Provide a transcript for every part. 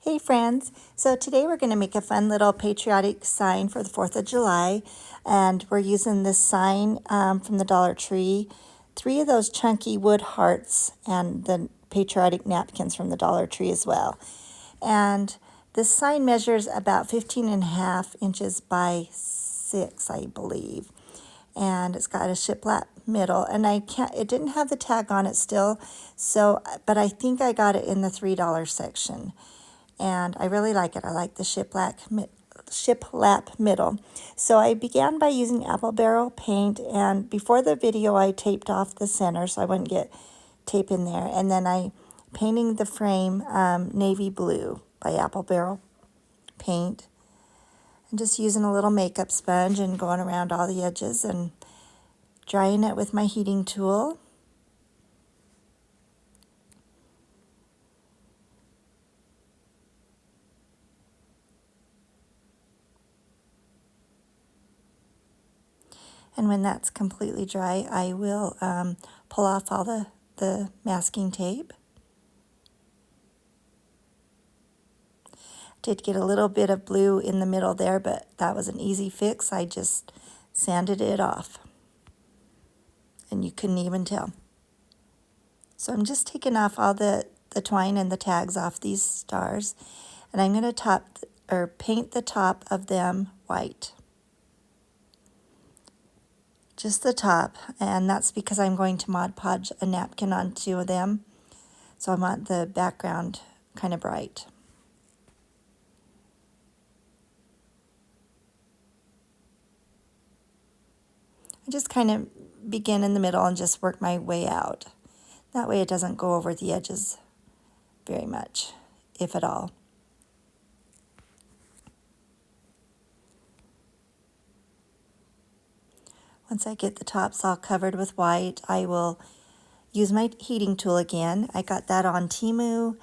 Hey friends, so today we're going to make a fun little patriotic sign for the 4th of July, and we're using this sign from the Dollar Tree, 3 of those chunky wood hearts, and the patriotic napkins from the Dollar Tree as well. And this sign measures about 15.5 inches by 6, I believe, and it's got a shiplap middle, and it didn't have the tag on it still, so, but I think I got it in the $3 section. And I really like it. I like the shiplap middle. So I began by using apple barrel paint, and before the video I taped off the center so I wouldn't get tape in there, and then I painting the frame navy blue by apple barrel paint, and just using a little makeup sponge and going around all the edges and drying it with my heating tool. And when that's completely dry, I will pull off all the masking tape. Did get a little bit of blue in the middle there, but that was an easy fix. I just sanded it off, and you couldn't even tell. So I'm just taking off all the twine and the tags off these stars, and I'm going to paint the top of them white. Just the top, and that's because I'm going to Mod Podge a napkin on 2 of them, so I want the background kind of bright. I just kind of begin in the middle and just work my way out. That way it doesn't go over the edges very much, if at all. Once I get the tops all covered with white, I will use my heating tool again. I got that on Temu.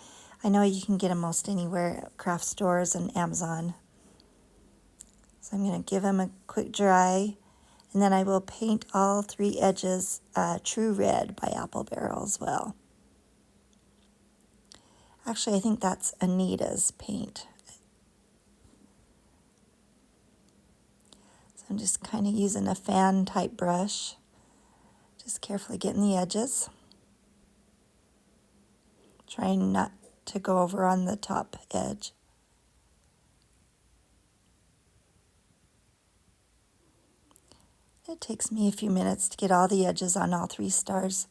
I know you can get them most anywhere, craft stores and Amazon. So I'm going to give them a quick dry, and then I will paint all 3 edges True Red by Apple Barrel as well. Actually, I think that's Anita's paint. So I'm just kind of using a fan type brush, just carefully getting the edges, trying not to go over on the top edge. It takes me a few minutes to get all the edges on all 3 stars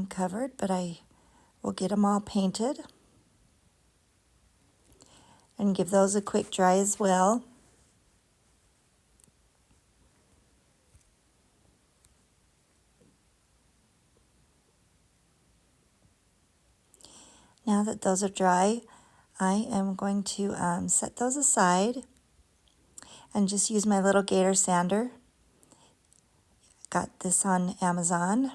covered, but I will get them all painted and give those a quick dry as well. Now that those are dry, I am going to set those aside and just use my little gator sander. Got this on Amazon.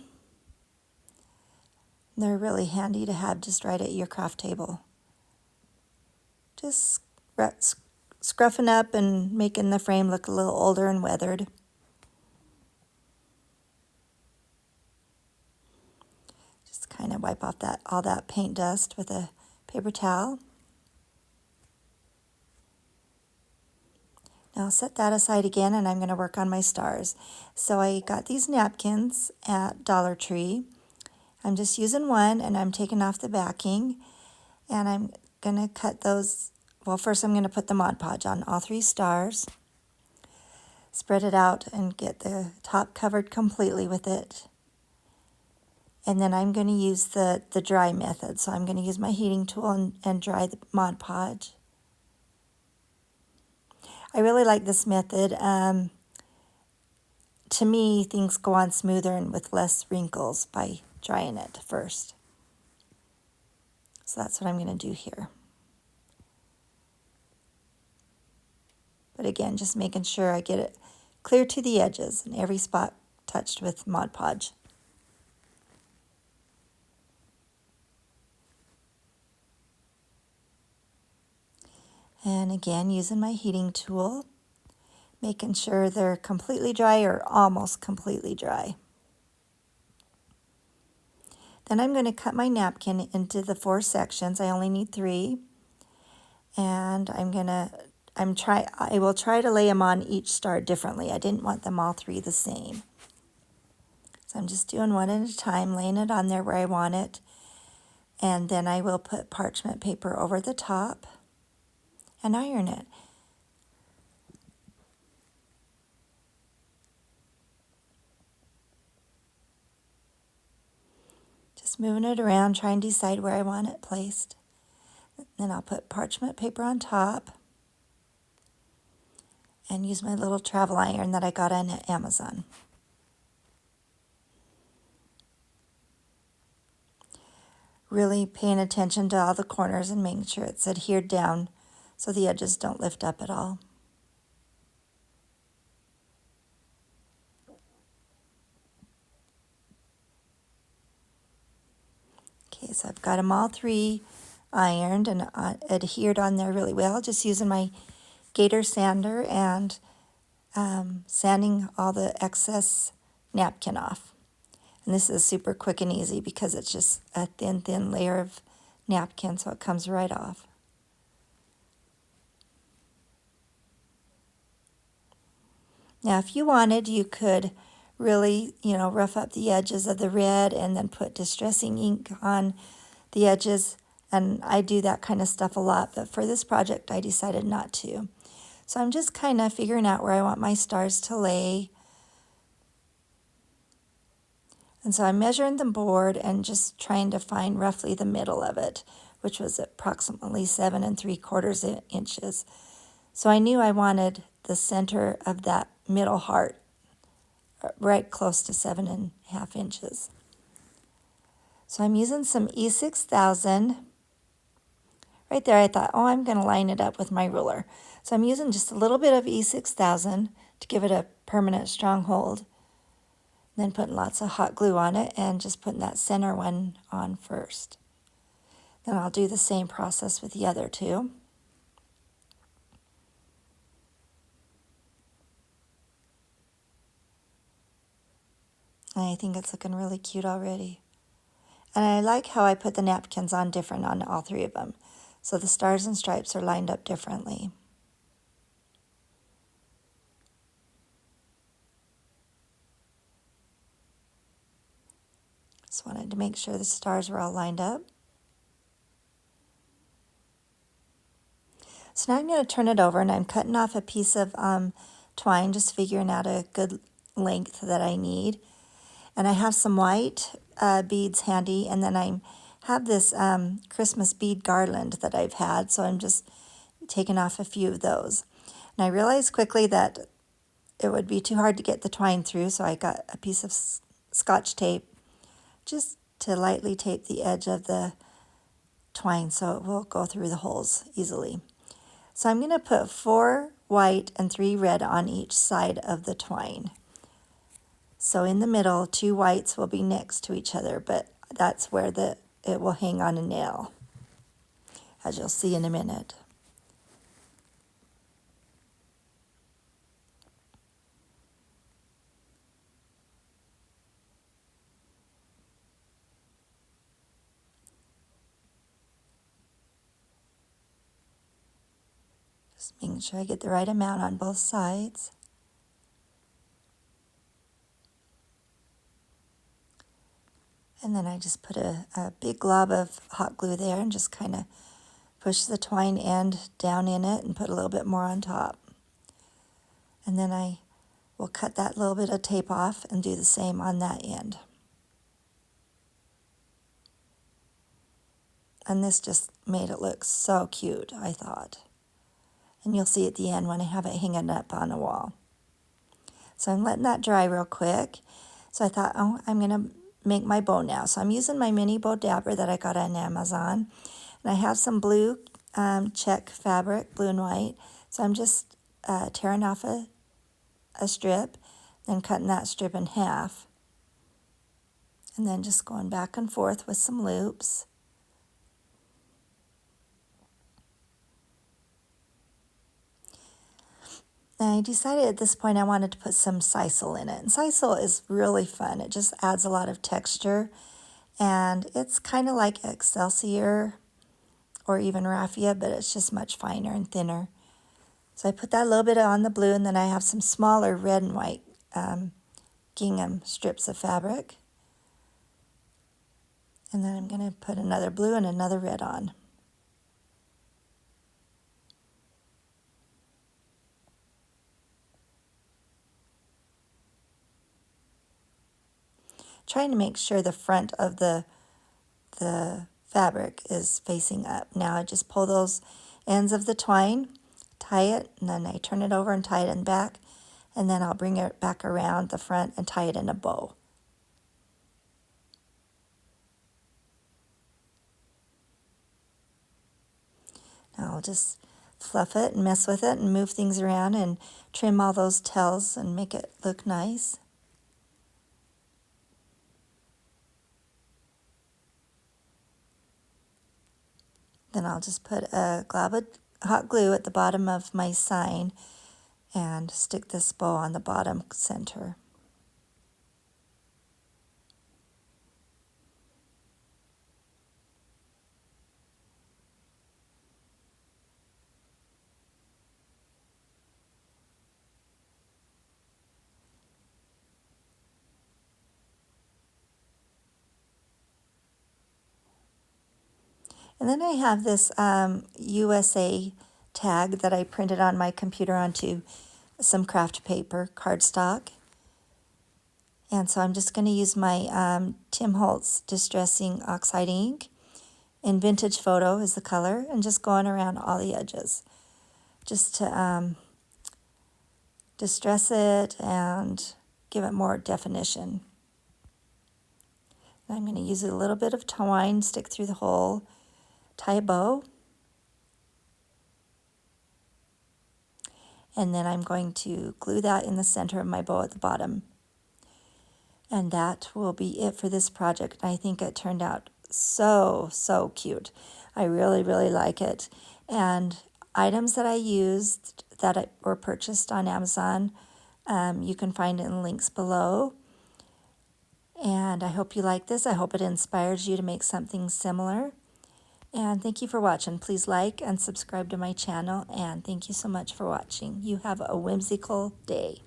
They're really handy to have just right at your craft table. Just scruffing up and making the frame look a little older and weathered. Just kind of wipe off all that paint dust with a paper towel. Now I'll set that aside again, and I'm going to work on my stars. So I got these napkins at Dollar Tree. I'm just using one, and I'm taking off the backing, and I'm going to cut those. Well, first I'm going to put the Mod Podge on all 3 stars, spread it out, and get the top covered completely with it. And then I'm going to use the dry method. So I'm going to use my heating tool and dry the Mod Podge. I really like this method. To me, things go on smoother and with less wrinkles by drying it first. So that's what I'm going to do here. But again, just making sure I get it clear to the edges and every spot touched with Mod Podge. And again, using my heating tool, making sure they're completely dry or almost completely dry. Then I'm going to cut my napkin into the 4 sections. I only need 3. And I will try to lay them on each star differently. I didn't want them all three the same. So I'm just doing one at a time, laying it on there where I want it. And then I will put parchment paper over the top and iron it. Just moving it around, trying to decide where I want it placed. Then I'll put parchment paper on top and use my little travel iron that I got on Amazon. Really paying attention to all the corners and making sure it's adhered down so the edges don't lift up at all. Okay, so I've got them all three ironed and adhered on there really well, just using my gator sander and sanding all the excess napkin off. And this is super quick and easy because it's just a thin layer of napkin, so it comes right off. Now, if you wanted, you could really, rough up the edges of the red and then put distressing ink on the edges. And I do that kind of stuff a lot, but for this project, I decided not to. So I'm just kind of figuring out where I want my stars to lay. And so I'm measuring the board and just trying to find roughly the middle of it, which was approximately 7 3/4 inches. So I knew I wanted the center of that middle heart right close to 7.5 inches. So I'm using some E6000. Right there I thought, I'm going to line it up with my ruler. So I'm using just a little bit of E6000 to give it a permanent strong hold. Then putting lots of hot glue on it and just putting that center one on first. Then I'll do the same process with the other two. I think it's looking really cute already. And I like how I put the napkins on different on all three of them. So the stars and stripes are lined up differently. Just wanted to make sure the stars were all lined up. So now I'm going to turn it over and I'm cutting off a piece of twine, just figuring out a good length that I need. And I have some white beads handy, and then I have this Christmas bead garland that I've had, so I'm just taking off a few of those. And I realized quickly that it would be too hard to get the twine through, so I got a piece of Scotch tape just to lightly tape the edge of the twine so it will go through the holes easily. So I'm going to put 4 white and 3 red on each side of the twine. So in the middle, 2 whites will be next to each other, but that's where it will hang on a nail, as you'll see in a minute. Just making sure I get the right amount on both sides. And then I just put a big glob of hot glue there and just kind of push the twine end down in it and put a little bit more on top. And then I will cut that little bit of tape off and do the same on that end. And this just made it look so cute, I thought. And you'll see at the end when I have it hanging up on a wall. So I'm letting that dry real quick. So I thought, I'm going to make my bow now. So I'm using my mini bow dabber that I got on Amazon. And I have some blue check fabric, blue and white. So I'm just tearing off a strip, then cutting that strip in half. And then just going back and forth with some loops. And I decided at this point I wanted to put some sisal in it. And sisal is really fun. It just adds a lot of texture. And it's kind of like Excelsior or even raffia, but it's just much finer and thinner. So I put that a little bit on the blue, and then I have some smaller red and white gingham strips of fabric. And then I'm going to put another blue and another red on. Trying to make sure the front of the fabric is facing up. Now I just pull those ends of the twine, tie it, and then I turn it over and tie it in back, and then I'll bring it back around the front and tie it in a bow. Now I'll just fluff it and mess with it and move things around and trim all those tails and make it look nice. Then I'll just put a glob of hot glue at the bottom of my sign and stick this bow on the bottom center. And then I have this USA tag that I printed on my computer onto some craft paper, cardstock. And so I'm just going to use my Tim Holtz Distressing Oxide ink. And Vintage Photo is the color, and just going around all the edges just to distress it and give it more definition. And I'm going to use a little bit of twine, stick through the hole, tie a bow, and then I'm going to glue that in the center of my bow at the bottom. And that will be it for this project. I think it turned out so cute. I really like it. And items that I used that were purchased on Amazon, you can find it in links below. And I hope you like this. I hope it inspires you to make something similar. And thank you for watching. Please like and subscribe to my channel. And thank you so much for watching. You have a whimsical day.